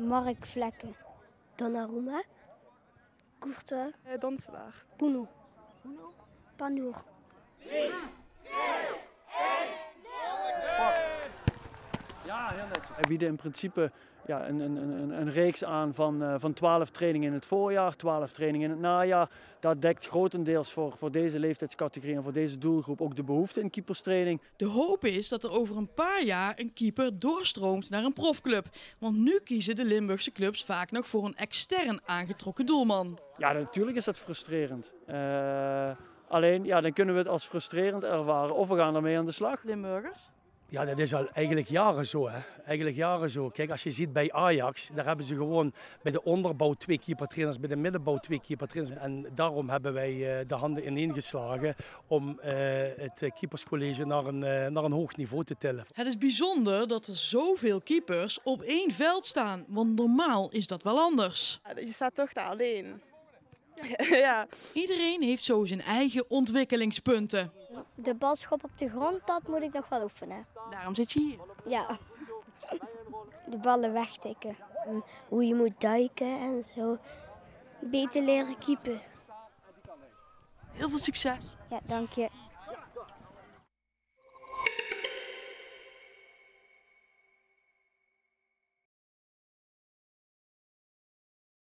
Mark Vlekken. Donnarumma. Courtois. Danselaar. Bono. Panour. Ja, heel netjes. Wij bieden in principe een reeks aan van 12 trainingen in het voorjaar, 12 trainingen in het najaar. Dat dekt grotendeels voor deze leeftijdscategorie en voor deze doelgroep ook de behoefte in keeperstraining. De hoop is dat er over een paar jaar een keeper doorstroomt naar een profclub. Want nu kiezen de Limburgse clubs vaak nog voor een extern aangetrokken doelman. Ja, natuurlijk is dat frustrerend. Alleen, dan kunnen we het als frustrerend ervaren of we gaan ermee aan de slag. Limburgers? Ja, dat is al eigenlijk jaren zo. Hè? Eigenlijk jaren zo. Kijk, als je ziet bij Ajax, daar hebben ze gewoon bij de onderbouw 2 keepertrainers, bij de middenbouw 2 keepertrainers. En daarom hebben wij de handen ineengeslagen om het keeperscollege naar een hoog niveau te tillen. Het is bijzonder dat er zoveel keepers op één veld staan, want normaal is dat wel anders. Ja, je staat toch daar alleen. Ja. Iedereen heeft zo zijn eigen ontwikkelingspunten. De balschop op de grond, dat moet ik nog wel oefenen. Daarom zit je hier. Ja. De ballen wegtikken. Hoe je moet duiken en zo. Beter leren keepen. Heel veel succes. Ja, dank je.